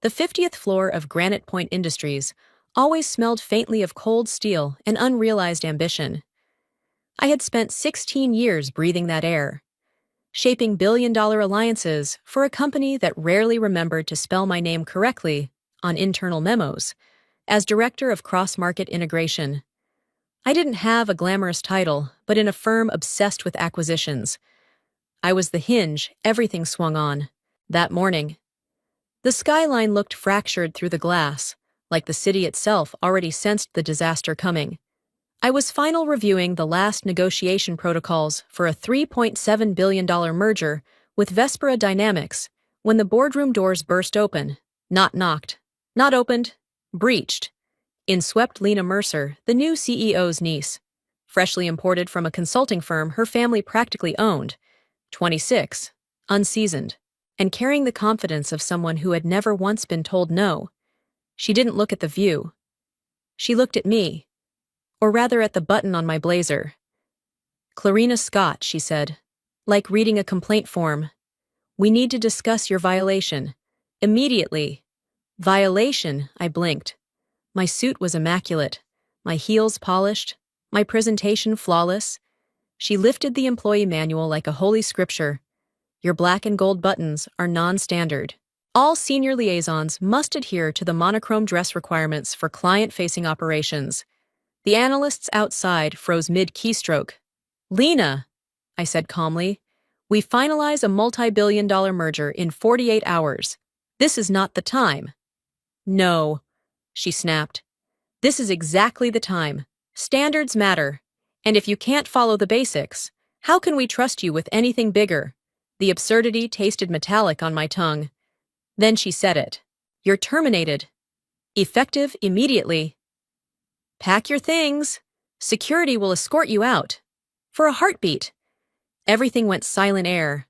The 50th floor of Granite Point Industries always smelled faintly of cold steel and unrealized ambition. I had spent 16 years breathing that air, shaping billion-dollar alliances for a company that rarely remembered to spell my name correctly on internal memos. As director of cross-market integration, I didn't have a glamorous title, but in a firm obsessed with acquisitions, I was the hinge everything swung on. That morning, the skyline looked fractured through the glass, like the city itself already sensed the disaster coming. I was final reviewing the last negotiation protocols for a $3.7 billion merger with Vespera Dynamics when the boardroom doors burst open, not knocked, not opened, breached. In swept Lena Mercer, the new CEO's niece, freshly imported from a consulting firm her family practically owned, 26, unseasoned, and carrying the confidence of someone who had never once been told no. She didn't look at the view. She looked at me, or rather at the button on my blazer. "Clarina Scott," she said, like reading a complaint form. "We need to discuss your violation. Immediately." Violation, I blinked. My suit was immaculate, my heels polished, my presentation flawless. She lifted the employee manual like a holy scripture. "Your black and gold buttons are non-standard. All senior liaisons must adhere to the monochrome dress requirements for client-facing operations." The analysts outside froze mid-keystroke. "Lena," I said calmly, "we finalize a multi-billion-dollar merger in 48 hours. This is not the time." "No," she snapped. "This is exactly the time. Standards matter. And if you can't follow the basics, how can we trust you with anything bigger?" The absurdity tasted metallic on my tongue. Then she said it. "You're terminated. Effective immediately. Pack your things. Security will escort you out." For a heartbeat. Everything went silent air.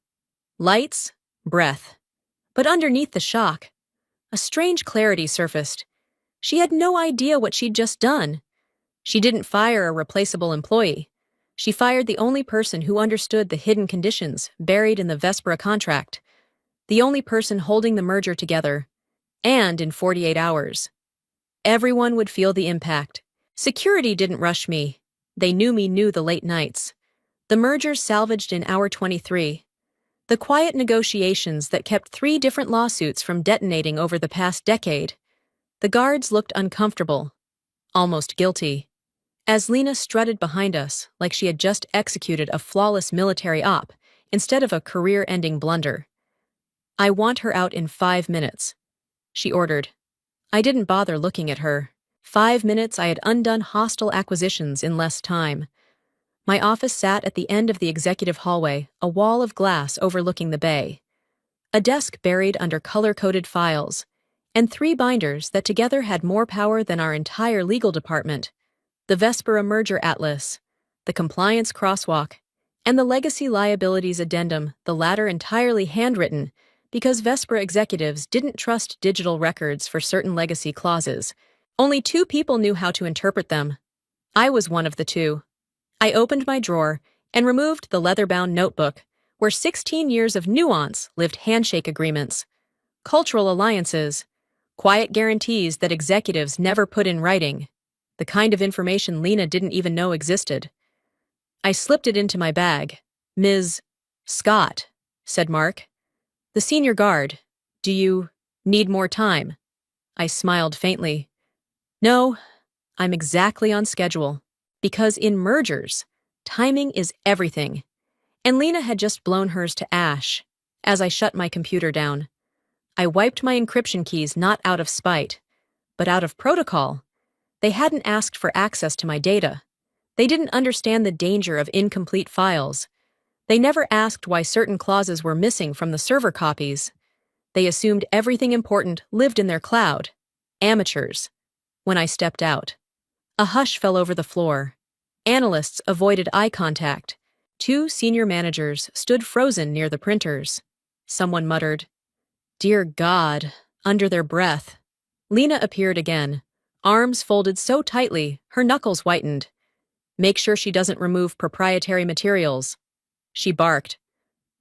Lights, breath. But underneath the shock, a strange clarity surfaced. She had no idea what she'd just done. She didn't fire a replaceable employee. She fired the only person who understood the hidden conditions buried in the Vespera contract, the only person holding the merger together, and in 48 hours. Everyone would feel the impact. Security didn't rush me. They knew the late nights. The merger salvaged in hour 23. The quiet negotiations that kept 3 different lawsuits from detonating over the past decade. The guards looked uncomfortable, almost guilty, as Lena strutted behind us like she had just executed a flawless military op instead of a career-ending blunder. "I want her out in 5 minutes," she ordered. I didn't bother looking at her. 5 minutes I had undone hostile acquisitions in less time. My office sat at the end of the executive hallway, a wall of glass overlooking the bay. A desk buried under color-coded files, and 3 binders that together had more power than our entire legal department: the Vespera Merger Atlas, the Compliance Crosswalk, and the Legacy Liabilities Addendum, the latter entirely handwritten because Vespera executives didn't trust digital records for certain legacy clauses. Only 2 people knew how to interpret them. I was one of the 2. I opened my drawer and removed the leather-bound notebook, where 16 years of nuance lived handshake agreements, cultural alliances, quiet guarantees that executives never put in writing, the kind of information Lena didn't even know existed. I slipped it into my bag. "Ms. Scott," said Mark, the senior guard, "do you need more time?" I smiled faintly. "No, I'm exactly on schedule. Because in mergers, timing is everything." And Lena had just blown hers to ash. As I shut my computer down, I wiped my encryption keys not out of spite, but out of protocol. They hadn't asked for access to my data. They didn't understand the danger of incomplete files. They never asked why certain clauses were missing from the server copies. They assumed everything important lived in their cloud. Amateurs. When I stepped out, a hush fell over the floor. Analysts avoided eye contact. 2 senior managers stood frozen near the printers. Someone muttered, "Dear God," under their breath. Lena appeared again, arms folded so tightly her knuckles whitened. "Make sure she doesn't remove proprietary materials," she barked.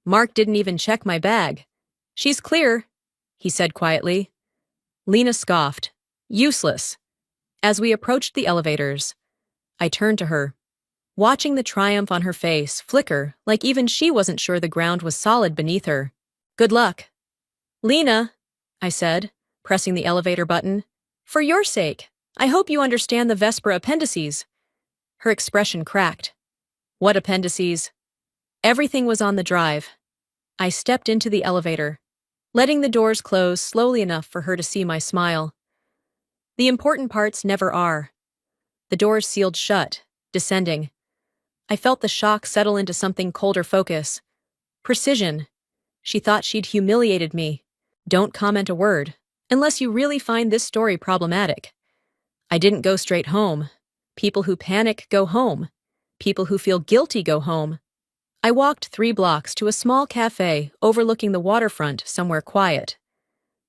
"Mark didn't even check my bag." "She's clear," he said quietly. Lena scoffed. Useless. As we approached the elevators, I turned to her, watching the triumph on her face flicker like even she wasn't sure the ground was solid beneath her. Good luck. Lena, I said, pressing the elevator button. For your sake, I hope you understand the Vespera appendices. Her expression cracked. What appendices? Everything was on the drive. I stepped into the elevator, letting the doors close slowly enough for her to see my smile. The important parts never are. The doors sealed shut, descending. I felt the shock settle into something colder focus. Precision. She thought she'd humiliated me. Don't comment a word, unless you really find this story problematic. I didn't go straight home. People who panic go home. People who feel guilty go home. I walked 3 blocks to a small cafe overlooking the waterfront somewhere quiet.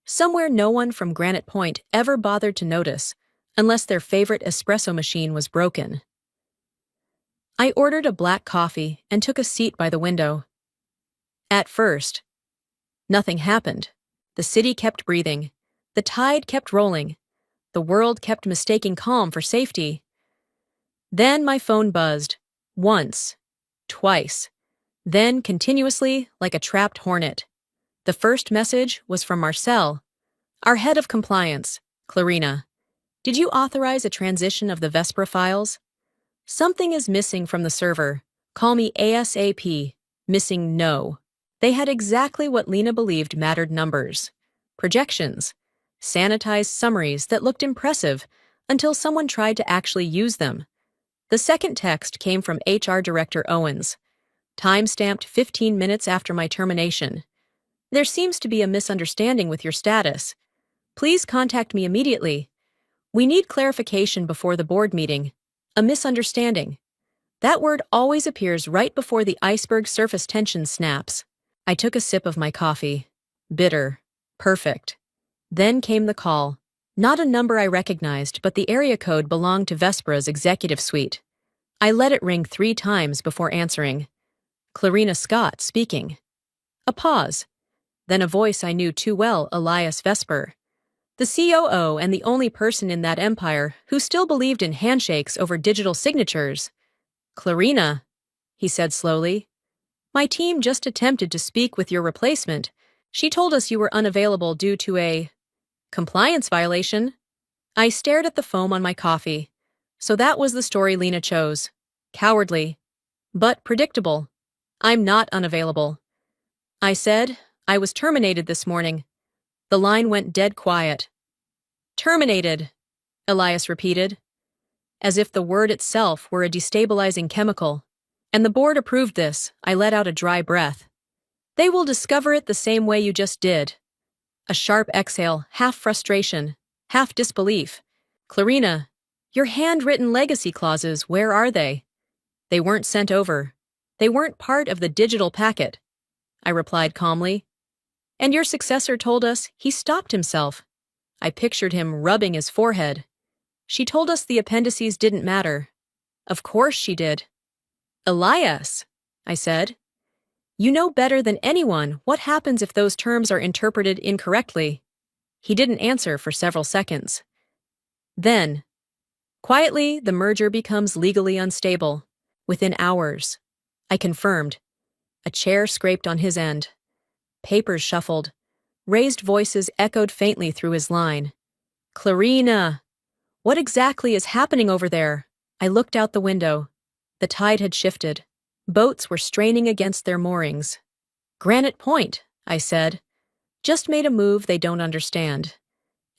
Somewhere no one from Granite Point ever bothered to notice, unless their favorite espresso machine was broken. I ordered a black coffee and took a seat by the window. At first, nothing happened. The city kept breathing. The tide kept rolling. The world kept mistaking calm for safety. Then my phone buzzed. Once. Twice. Then continuously like a trapped hornet. The first message was from Marcel, our head of compliance, Clarina. Did you authorize a transition of the Vespera files? Something is missing from the server. Call me ASAP. Missing no. They had exactly what Lena believed mattered: numbers, projections, sanitized summaries that looked impressive until someone tried to actually use them. The second text came from HR Director Owens, time-stamped 15 minutes after my termination. There seems to be a misunderstanding with your status. Please contact me immediately. We need clarification before the board meeting. A misunderstanding. That word always appears right before the iceberg surface tension snaps. I took a sip of my coffee. Bitter. Perfect. Then came the call. Not a number I recognized, but the area code belonged to Vespera's executive suite. I let it ring 3 times before answering. Clarina Scott speaking. A pause. Then a voice I knew too well, Elias Vesper. The COO and the only person in that empire who still believed in handshakes over digital signatures. Clarina, he said slowly. My team just attempted to speak with your replacement. She told us you were unavailable due to a compliance violation. I stared at the foam on my coffee. So that was the story Lena chose. Cowardly. But predictable. I'm not unavailable. I said, I was terminated this morning. The line went dead quiet. Terminated, Elias repeated, as if the word itself were a destabilizing chemical. And the board approved this. I let out a dry breath. They will discover it the same way you just did. A sharp exhale, half frustration, half disbelief. Clarina, your handwritten legacy clauses, where are they? They weren't sent over. They weren't part of the digital packet, I replied calmly. And your successor told us he stopped himself. I pictured him rubbing his forehead. She told us the appendices didn't matter. Of course she did. Elias, I said. You know better than anyone what happens if those terms are interpreted incorrectly. He didn't answer for several seconds. Then, quietly, the merger becomes legally unstable. Within hours, I confirmed. A chair scraped on his end. Papers shuffled. Raised voices echoed faintly through his line. Clarina! What exactly is happening over there? I looked out the window. The tide had shifted. Boats were straining against their moorings. Granite Point, I said. Just made a move they don't understand.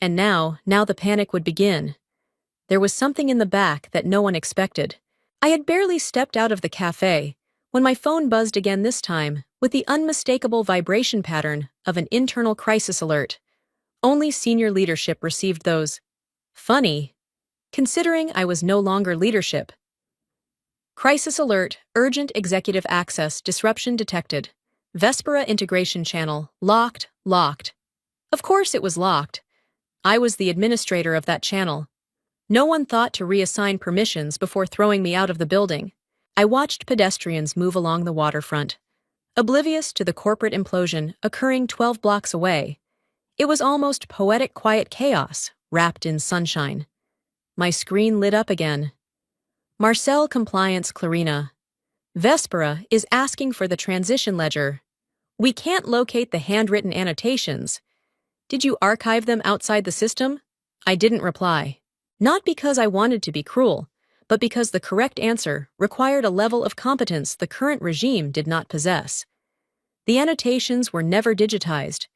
And now the panic would begin. There was something in the back that no one expected. I had barely stepped out of the cafe when my phone buzzed again, this time with the unmistakable vibration pattern of an internal crisis alert. Only senior leadership received those. Funny, considering I was no longer leadership. Crisis alert, urgent executive access, disruption detected. Vespera integration channel, locked. Of course it was locked. I was the administrator of that channel. No one thought to reassign permissions before throwing me out of the building. I watched pedestrians move along the waterfront, oblivious to the corporate implosion occurring 12 blocks away. It was almost poetic quiet chaos, wrapped in sunshine. My screen lit up again. Marcel Compliance Clarina. Vespera is asking for the transition ledger. We can't locate the handwritten annotations. Did you archive them outside the system? I didn't reply. Not because I wanted to be cruel, but because the correct answer required a level of competence the current regime did not possess. The annotations were never digitized.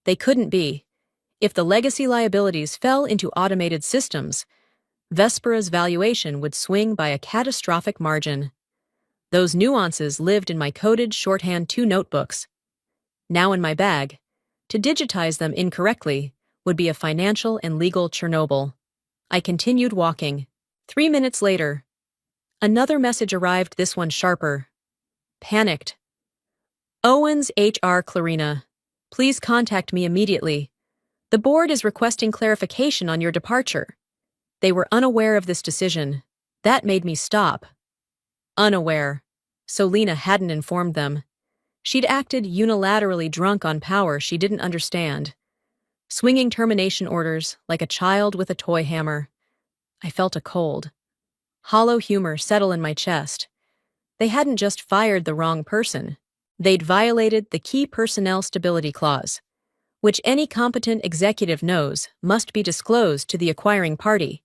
They couldn't be. If the legacy liabilities fell into automated systems, Vespera's valuation would swing by a catastrophic margin. Those nuances lived in my coded shorthand 2 notebooks. Now in my bag, to digitize them incorrectly would be a financial and legal Chernobyl. I continued walking. 3 minutes later, another message arrived, this one sharper. Panicked. Owens HR Clarina. Please contact me immediately. The board is requesting clarification on your departure. They were unaware of this decision. That made me stop. Unaware. So Lena hadn't informed them. She'd acted unilaterally drunk on power she didn't understand, swinging termination orders like a child with a toy hammer. I felt a cold, hollow humor settle in my chest. They hadn't just fired the wrong person. They'd violated the key personnel stability clause, which any competent executive knows must be disclosed to the acquiring party.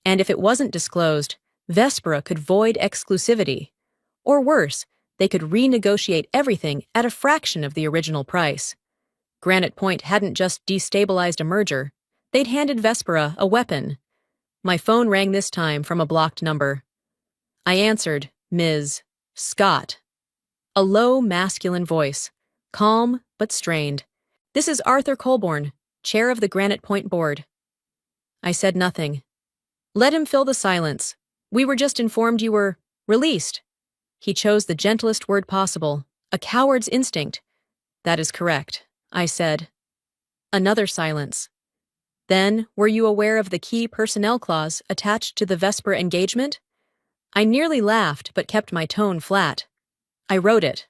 And if it wasn't disclosed, Vespera could void exclusivity. Or worse, they could renegotiate everything at a fraction of the original price. Granite Point hadn't just destabilized a merger. They'd handed Vespera a weapon. My phone rang this time from a blocked number. I answered, Ms. Scott. A low, masculine voice, calm but strained. This is Arthur Colborne, chair of the Granite Point board. I said nothing. Let him fill the silence. We were just informed you were released. He chose the gentlest word possible, a coward's instinct. That is correct, I said. Another silence. Then, were you aware of the key personnel clause attached to the Vespera engagement? I nearly laughed but kept my tone flat. I wrote it.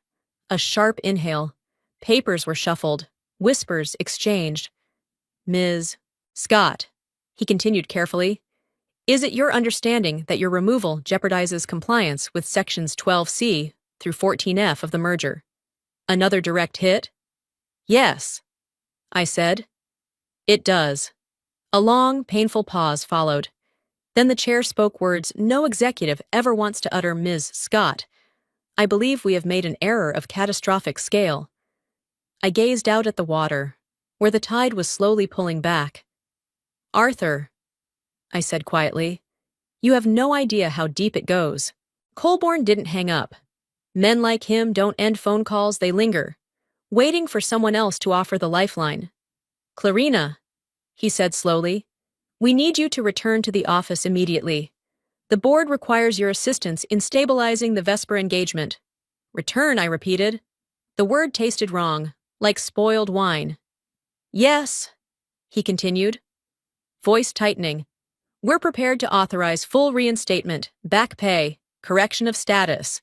A sharp inhale. Papers were shuffled, whispers exchanged. Ms. Scott, he continued carefully, is it your understanding that your removal jeopardizes compliance with Sections 12C through 14F of the merger? Another direct hit? Yes, I said. It does. A long, painful pause followed. Then the chair spoke words no executive ever wants to utter. Ms. Scott, I believe we have made an error of catastrophic scale. I gazed out at the water, where the tide was slowly pulling back. Arthur, I said quietly, you have no idea how deep it goes. Colborne didn't hang up. Men like him don't end phone calls, they linger, waiting for someone else to offer the lifeline. Clarina, he said slowly, we need you to return to the office immediately. The board requires your assistance in stabilizing the Vespera engagement. Return, I repeated. The word tasted wrong, like spoiled wine. Yes, he continued, voice tightening. We're prepared to authorize full reinstatement, back pay, correction of status.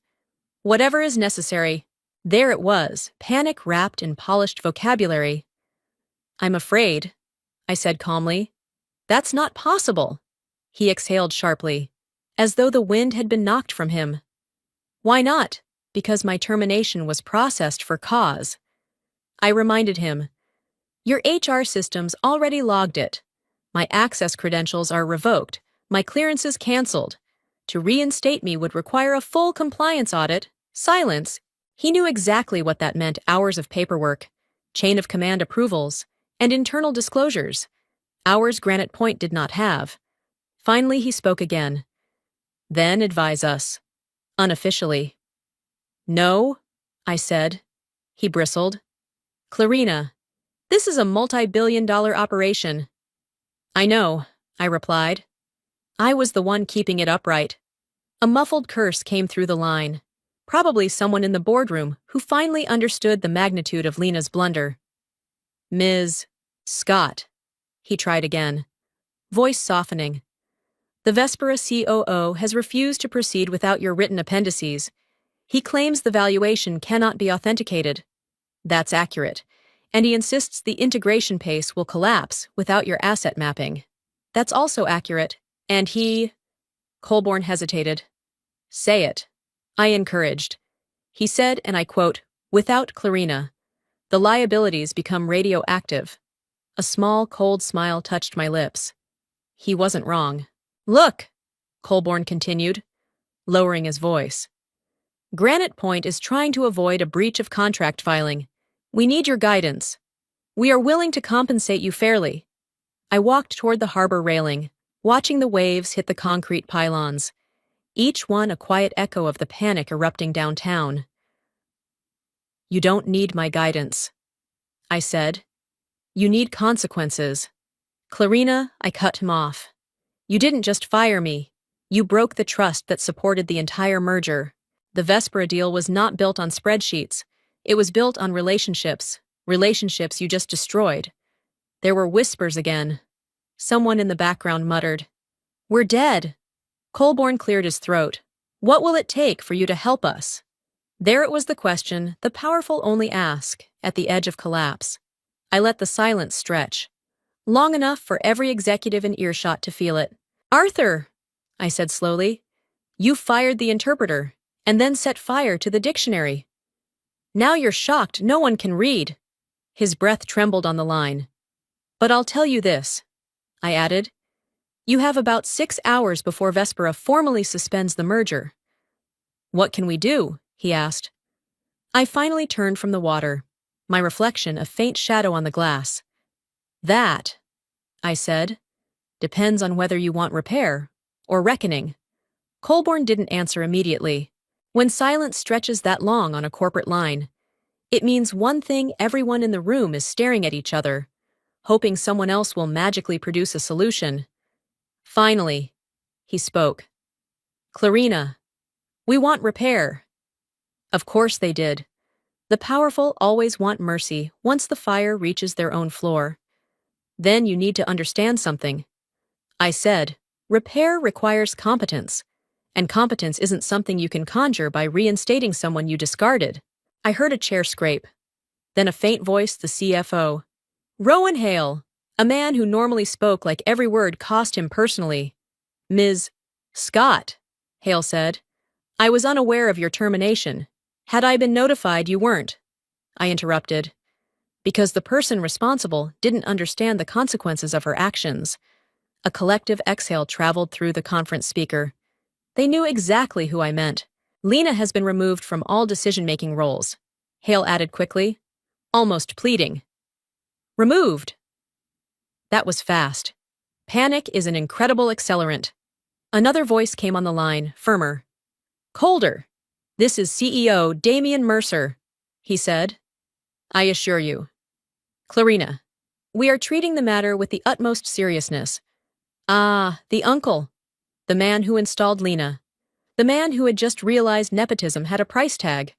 Whatever is necessary. There it was, panic wrapped in polished vocabulary. I'm afraid, I said calmly. That's not possible. He exhaled sharply, as though the wind had been knocked from him. Why not? Because my termination was processed for cause. I reminded him. Your HR systems already logged it. My access credentials are revoked, my clearances canceled. To reinstate me would require a full compliance audit. Silence. He knew exactly what that meant: hours of paperwork, chain of command approvals, and internal disclosures. Hours Granite Point did not have. Finally, he spoke again. Then advise us. Unofficially. No, I said. He bristled. Clarina, this is a multi-billion-dollar operation. I know, I replied. I was the one keeping it upright. A muffled curse came through the line. Probably someone in the boardroom who finally understood the magnitude of Lena's blunder. Ms. Scott, he tried again, voice softening. The Vespera COO has refused to proceed without your written appendices. He claims the valuation cannot be authenticated. That's accurate. And he insists the integration pace will collapse without your asset mapping. That's also accurate. And he... Colborne hesitated. Say it. I encouraged. He said, and I quote, without Clarina, the liabilities become radioactive. A small, cold smile touched my lips. He wasn't wrong. Look, Colborne continued, lowering his voice. Granite Point is trying to avoid a breach of contract filing. We need your guidance. We are willing to compensate you fairly. I walked toward the harbor railing, watching the waves hit the concrete pylons, each one a quiet echo of the panic erupting downtown. You don't need my guidance, I said. You need consequences. Clarina, I cut him off. You didn't just fire me. You broke the trust that supported the entire merger. The Vespera deal was not built on spreadsheets. It was built on relationships you just destroyed. There were whispers again. Someone in the background muttered, We're dead. Colborne cleared his throat. What will it take for you to help us? There it was the question the powerful only ask at the edge of collapse. I let the silence stretch, long enough for every executive in earshot to feel it. Arthur, I said slowly, you fired the interpreter and then set fire to the dictionary. Now you're shocked no one can read. His breath trembled on the line. But I'll tell you this, I added. You have about 6 hours before Vespera formally suspends the merger. What can we do? He asked. I finally turned from the water, my reflection a faint shadow on the glass. That, I said, depends on whether you want repair or reckoning. Colborne didn't answer immediately. When silence stretches that long on a corporate line, it means one thing: everyone in the room is staring at each other, hoping someone else will magically produce a solution. Finally, he spoke. Clarina, we want repair. Of course they did. The powerful always want mercy once the fire reaches their own floor. Then you need to understand something. I said, repair requires competence, and competence isn't something you can conjure by reinstating someone you discarded. I heard a chair scrape. Then a faint voice, the CFO. Rowan Hale, a man who normally spoke like every word cost him personally. Ms. Scott, Hale said. I was unaware of your termination. Had I been notified, you weren't. I interrupted. Because the person responsible didn't understand the consequences of her actions. A collective exhale traveled through the conference speaker. They knew exactly who I meant. Lena has been removed from all decision-making roles, Hale added quickly, almost pleading. Removed. That was fast. Panic is an incredible accelerant. Another voice came on the line, firmer. Colder. This is CEO Damian Mercer, he said. I assure you. Clarina, we are treating the matter with the utmost seriousness. Ah, the uncle. The man who installed Lena. The man who had just realized nepotism had a price tag.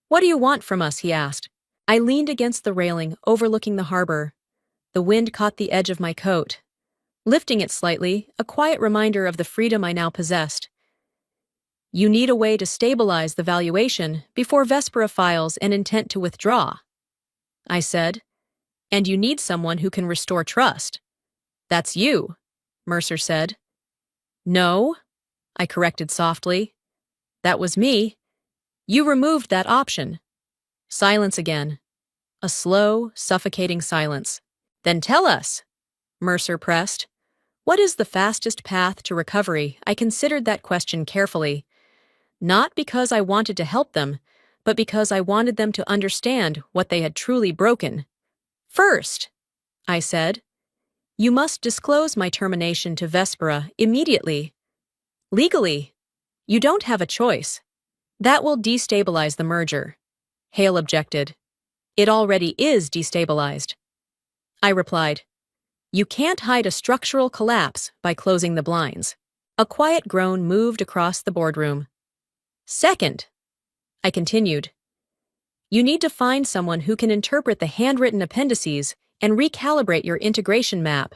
What do you want from us? He asked. I leaned against the railing, overlooking the harbor. The wind caught the edge of my coat, lifting it slightly, a quiet reminder of the freedom I now possessed. You need a way to stabilize the valuation before Vespera files an intent to withdraw, I said. And you need someone who can restore trust. That's you, Mercer said. No, I corrected softly. That was me. You removed that option. Silence again. A slow, suffocating silence. Then tell us, Mercer pressed. What is the fastest path to recovery? I considered that question carefully. Not because I wanted to help them, but because I wanted them to understand what they had truly broken. First, I said, you must disclose my termination to Vespera immediately. Legally, you don't have a choice. That will destabilize the merger. Hale objected. It already is destabilized. I replied, you can't hide a structural collapse by closing the blinds. A quiet groan moved across the boardroom. Second, I continued, you need to find someone who can interpret the handwritten appendices and recalibrate your integration map.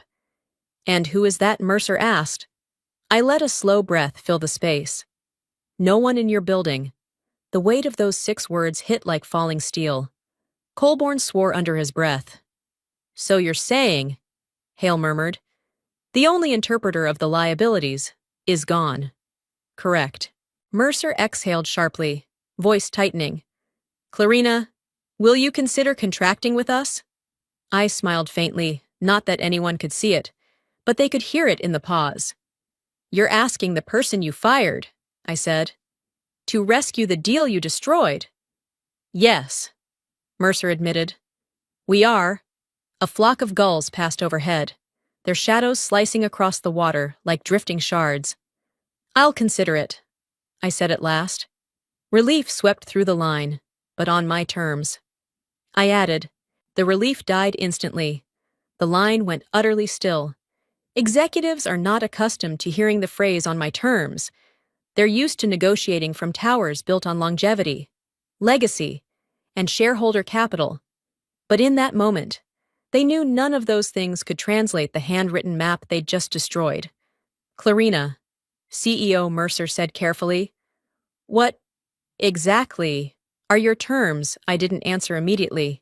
And who is that? Mercer asked. I let a slow breath fill the space. No one in your building. The weight of those 6 words hit like falling steel. Colborne swore under his breath. So you're saying, Hale murmured, the only interpreter of the liabilities is gone. Correct. Mercer exhaled sharply, voice tightening. Clarina, will you consider contracting with us? I smiled faintly, not that anyone could see it, but they could hear it in the pause. You're asking the person you fired, I said, to rescue the deal you destroyed. Yes, Mercer admitted. We are. A flock of gulls passed overhead, their shadows slicing across the water like drifting shards. I'll consider it, I said at last. Relief swept through the line, but on my terms. I added. The relief died instantly. The line went utterly still. Executives are not accustomed to hearing the phrase on my terms. They're used to negotiating from towers built on longevity, legacy, and shareholder capital. But in that moment, they knew none of those things could translate the handwritten map they'd just destroyed. Clarina, CEO Mercer said carefully, what exactly are your terms? I didn't answer immediately.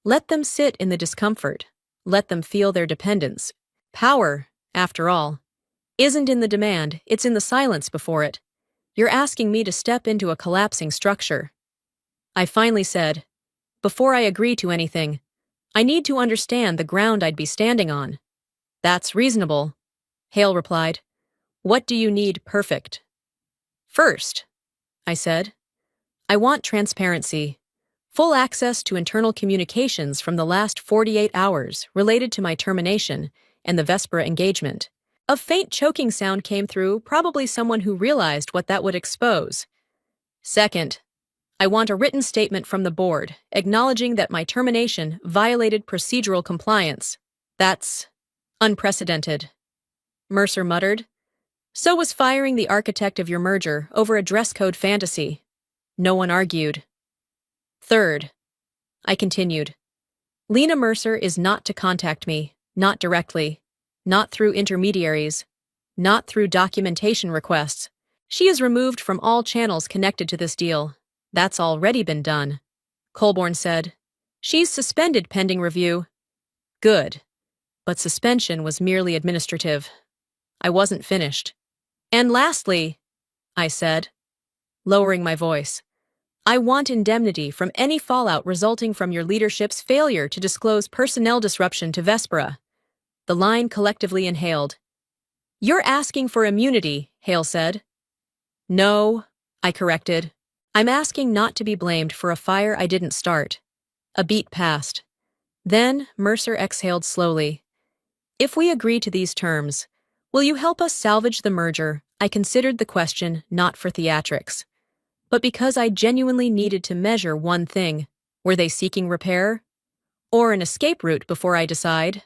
Let them sit in the discomfort. Let them feel their dependence. Power, after all, isn't in the demand, it's in the silence before it. You're asking me to step into a collapsing structure. I finally said, before I agree to anything, I need to understand the ground I'd be standing on. That's reasonable, Hale replied. What do you need perfect? First, I said, I want transparency. Full access to internal communications from the last 48 hours related to my termination and the Vespera engagement. A faint choking sound came through, probably someone who realized what that would expose. Second, I want a written statement from the board acknowledging that my termination violated procedural compliance. That's unprecedented, Mercer muttered. So was firing the architect of your merger over a dress code fantasy. No one argued. Third, I continued, Lena Mercer is not to contact me, not directly, not through intermediaries, not through documentation requests. She is removed from all channels connected to this deal. That's already been done, Colborne said. She's suspended pending review. Good. But suspension was merely administrative. I wasn't finished. And lastly, I said, lowering my voice, I want indemnity from any fallout resulting from your leadership's failure to disclose personnel disruption to Vespera. The line collectively inhaled. You're asking for immunity, Hale said. No, I corrected. I'm asking not to be blamed for a fire I didn't start. A beat passed. Then Mercer exhaled slowly. If we agree to these terms, will you help us salvage the merger? I considered the question not for theatrics, but because I genuinely needed to measure one thing. Were they seeking repair? Or an escape route before I decide?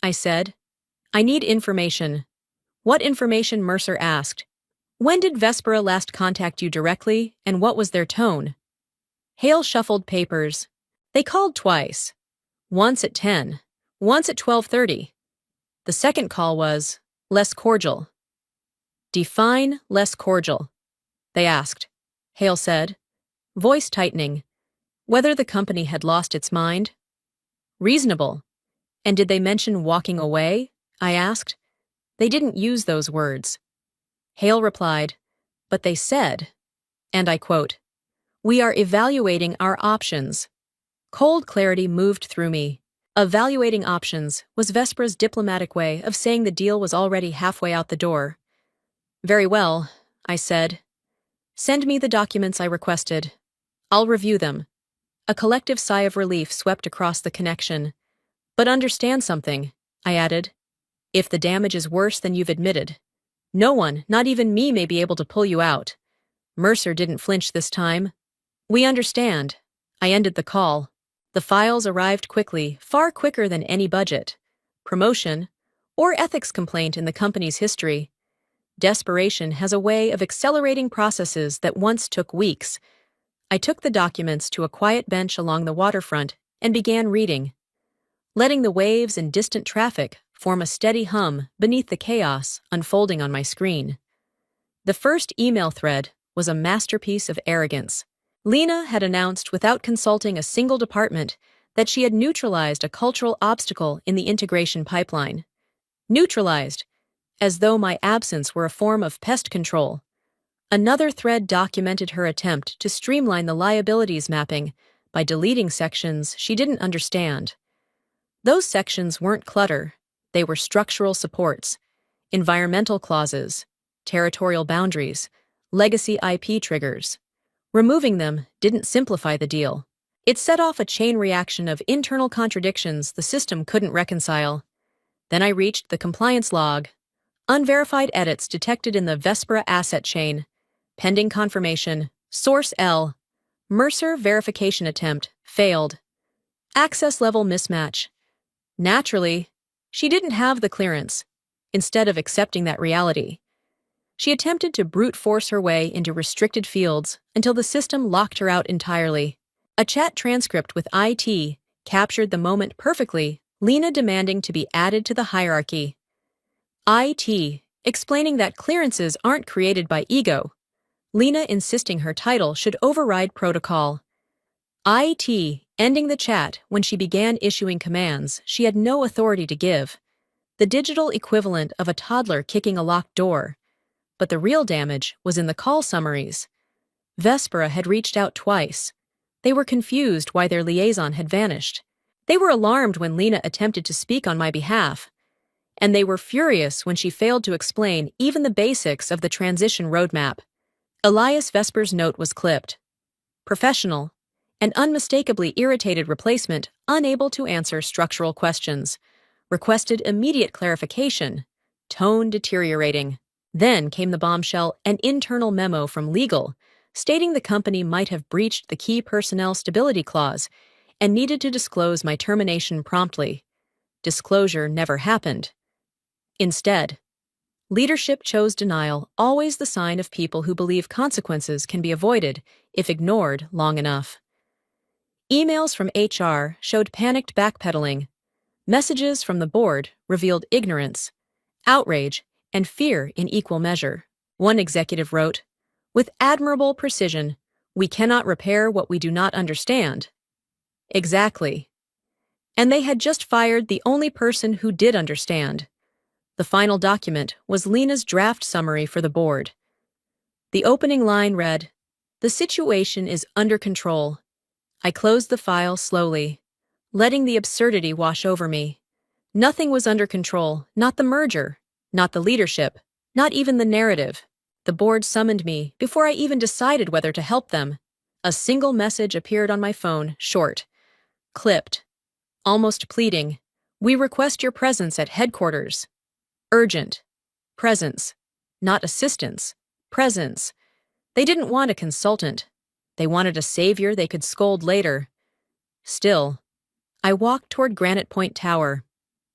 I said, I need information. What information? Mercer asked. When did Vespera last contact you directly, and what was their tone? Hale shuffled papers. They called twice. Once at 10, once at 12:30. The second call was less cordial. Define less cordial, they asked. Hale said, voice tightening, whether the company had lost its mind. Reasonable. And did they mention walking away? I asked. They didn't use those words. Hale replied, but they said, and I quote, we are evaluating our options. Cold clarity moved through me. Evaluating options was Vespera's diplomatic way of saying the deal was already halfway out the door. Very well, I said. Send me the documents I requested. I'll review them. A collective sigh of relief swept across the connection. But understand something, I added. If the damage is worse than you've admitted, no one, not even me, may be able to pull you out. Mercer didn't flinch this time. We understand. I ended the call. The files arrived quickly, far quicker than any budget, promotion, or ethics complaint in the company's history. Desperation has a way of accelerating processes that once took weeks. I took the documents to a quiet bench along the waterfront and began reading, letting the waves and distant traffic form a steady hum beneath the chaos unfolding on my screen. The first email thread was a masterpiece of arrogance. Lena had announced without consulting a single department that she had neutralized a cultural obstacle in the integration pipeline. Neutralized, as though my absence were a form of pest control. Another thread documented her attempt to streamline the liabilities mapping by deleting sections she didn't understand. Those sections weren't clutter, they were structural supports, environmental clauses, territorial boundaries, legacy IP triggers. Removing them didn't simplify the deal. It set off a chain reaction of internal contradictions the system couldn't reconcile. Then I reached the compliance log. Unverified edits detected in the Vespera asset chain. Pending confirmation. Source L. Mercer verification attempt. Failed. Access level mismatch. Naturally, she didn't have the clearance. Instead of accepting that reality, she attempted to brute force her way into restricted fields until the system locked her out entirely. A chat transcript with IT captured the moment perfectly, Lena demanding to be added to the hierarchy. IT explaining that clearances aren't created by ego. Lena insisting her title should override protocol. IT ending the chat when she began issuing commands she had no authority to give. The digital equivalent of a toddler kicking a locked door. But the real damage was in the call summaries. Vespera had reached out twice. They were confused why their liaison had vanished. They were alarmed when Lena attempted to speak on my behalf. And they were furious when she failed to explain even the basics of the transition roadmap. Elias Vesper's note was clipped. Professional. An unmistakably irritated replacement unable to answer structural questions. Requested immediate clarification. Tone deteriorating. Then came the bombshell, an internal memo from legal, stating the company might have breached the key personnel stability clause and needed to disclose my termination promptly. Disclosure never happened. Instead, leadership chose denial, always the sign of people who believe consequences can be avoided if ignored long enough. Emails from HR showed panicked backpedaling. Messages from the board revealed ignorance, outrage, and fear in equal measure. One executive wrote, "With admirable precision, we cannot repair what we do not understand." Exactly. And they had just fired the only person who did understand. The final document was Lena's draft summary for the board. The opening line read, "The situation is under control." I closed the file slowly, letting the absurdity wash over me. Nothing was under control, not the merger. Not the leadership, not even the narrative. The board summoned me before I even decided whether to help them. A single message appeared on my phone, short, clipped, almost pleading. "We request your presence at headquarters." Urgent. Presence. Not assistance. Presence. They didn't want a consultant. They wanted a savior they could scold later. Still, I walked toward Granite Point Tower.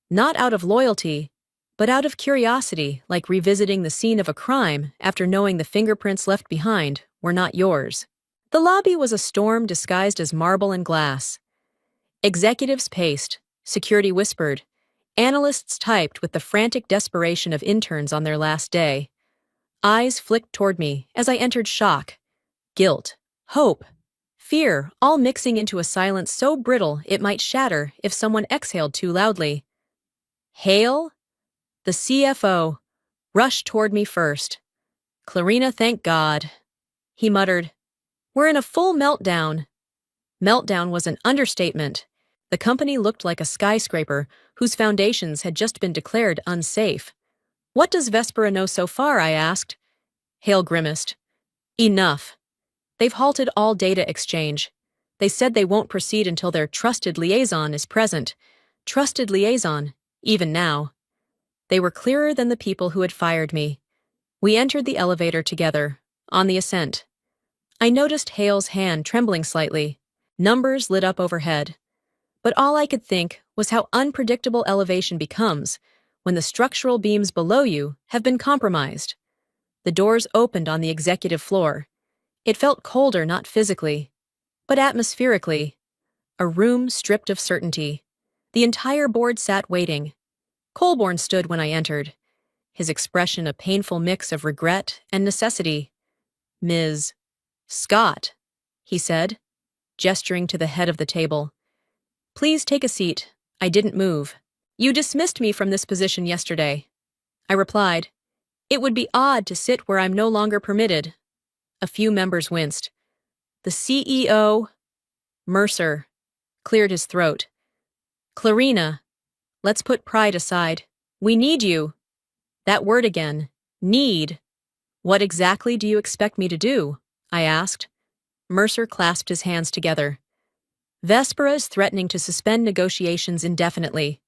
Not out of loyalty, but out of curiosity, like revisiting the scene of a crime after knowing the fingerprints left behind were not yours. The lobby was a storm disguised as marble and glass. Executives paced, security whispered, analysts typed with the frantic desperation of interns on their last day. Eyes flicked toward me as I entered shock, guilt, hope, fear, all mixing into a silence so brittle it might shatter if someone exhaled too loudly. Hale? The CFO rushed toward me first. "Clarina, thank God." He muttered, "We're in a full meltdown." Meltdown was an understatement. The company looked like a skyscraper whose foundations had just been declared unsafe. "What does Vespera know so far?" I asked. Hale grimaced. "Enough. They've halted all data exchange. They said they won't proceed until their trusted liaison is present. Trusted liaison, even now." They were clearer than the people who had fired me. We entered the elevator together, on the ascent. I noticed Hale's hand trembling slightly. Numbers lit up overhead. But all I could think was how unpredictable elevation becomes when the structural beams below you have been compromised. The doors opened on the executive floor. It felt colder not physically, but atmospherically. A room stripped of certainty. The entire board sat waiting. Colborne stood when I entered, his expression a painful mix of regret and necessity. "Ms. Scott," he said, gesturing to the head of the table. Please take a seat. I didn't move. You dismissed me from this position yesterday. I replied. It would be odd to sit where I'm no longer permitted. A few members winced. The CEO, Mercer, cleared his throat. Clarina, let's put pride aside. We need you. That word again. Need. What exactly do you expect me to do? I asked. Mercer clasped his hands together. Vespera is threatening to suspend negotiations indefinitely.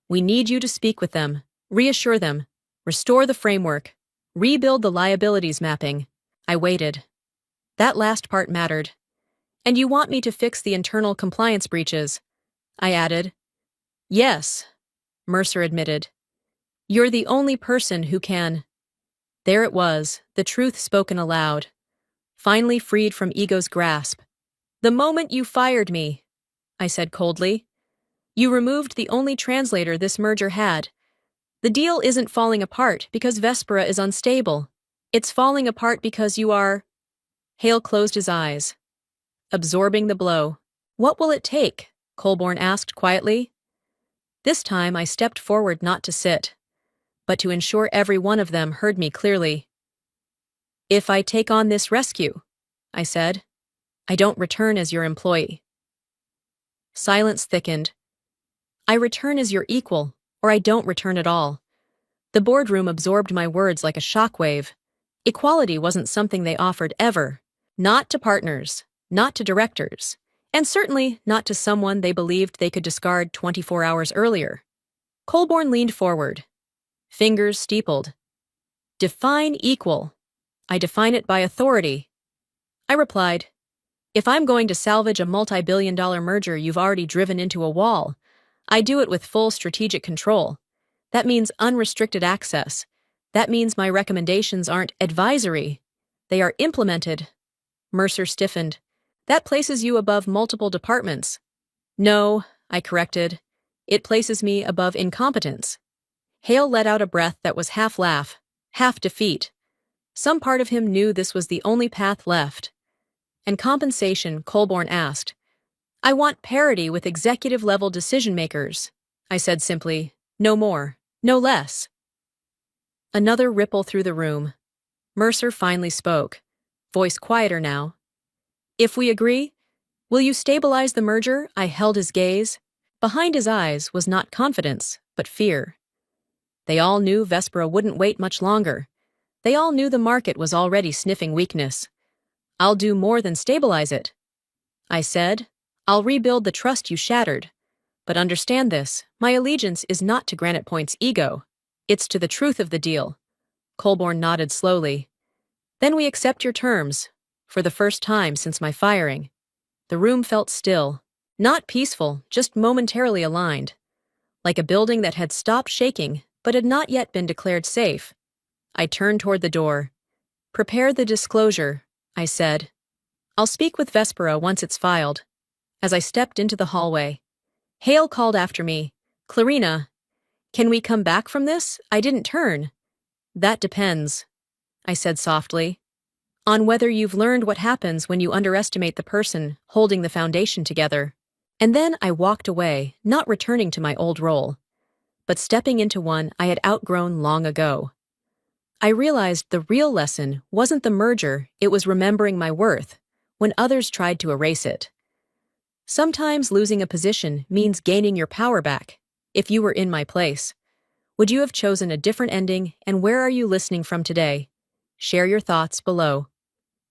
We need you to speak with them, reassure them, restore the framework, rebuild the liabilities mapping. I waited. That last part mattered. And you want me to fix the internal compliance breaches? I added. Yes, Mercer admitted. You're the only person who can. There it was, the truth spoken aloud. Finally freed from ego's grasp. The moment you fired me, I said coldly. You removed the only translator this merger had. The deal isn't falling apart because Vespera is unstable. It's falling apart because you are... Hale closed his eyes, absorbing the blow. What will it take? Colborne asked quietly. This time I stepped forward not to sit, but to ensure every one of them heard me clearly. If I take on this rescue, I said, I don't return as your employee. Silence thickened. I return as your equal, or I don't return at all. The boardroom absorbed my words like a shockwave. Equality wasn't something they offered ever. Not to partners, not to directors, and certainly not to someone they believed they could discard 24 hours earlier. Colborne leaned forward, fingers steepled. Define equal. I define it by authority. I replied, if I'm going to salvage a multi-billion-dollar merger you've already driven into a wall, I do it with full strategic control. That means unrestricted access. That means my recommendations aren't advisory. They are implemented. Mercer stiffened. That places you above multiple departments. No, I corrected. It places me above incompetence. Hale let out a breath that was half laugh, half defeat. Some part of him knew this was the only path left. And compensation, Colborne asked. I want parity with executive-level decision-makers. I said simply, no more, no less. Another ripple through the room. Mercer finally spoke, voice quieter now. If we agree, will you stabilize the merger? I held his gaze. Behind his eyes was not confidence, but fear. They all knew Vespera wouldn't wait much longer. They all knew the market was already sniffing weakness. I'll do more than stabilize it. I said, I'll rebuild the trust you shattered. But understand this, my allegiance is not to Granite Point's ego. It's to the truth of the deal. Colborne nodded slowly. Then we accept your terms. For the first time since my firing. The room felt still. Not peaceful, just momentarily aligned. Like a building that had stopped shaking, but had not yet been declared safe. I turned toward the door. Prepare the disclosure, I said. I'll speak with Vespera once it's filed. As I stepped into the hallway, Hale called after me. Clarina, can we come back from this? I didn't turn. That depends, I said softly. On whether you've learned what happens when you underestimate the person holding the foundation together. And then I walked away, not returning to my old role, but stepping into one I had outgrown long ago. I realized the real lesson wasn't the merger, it was remembering my worth when others tried to erase it. Sometimes losing a position means gaining your power back. If you were in my place, would you have chosen a different ending, and where are you listening from today? Share your thoughts below.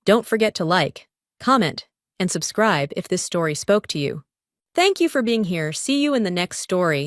Don't forget to like, comment, and subscribe if this story spoke to you. Thank you for being here. See you in the next story.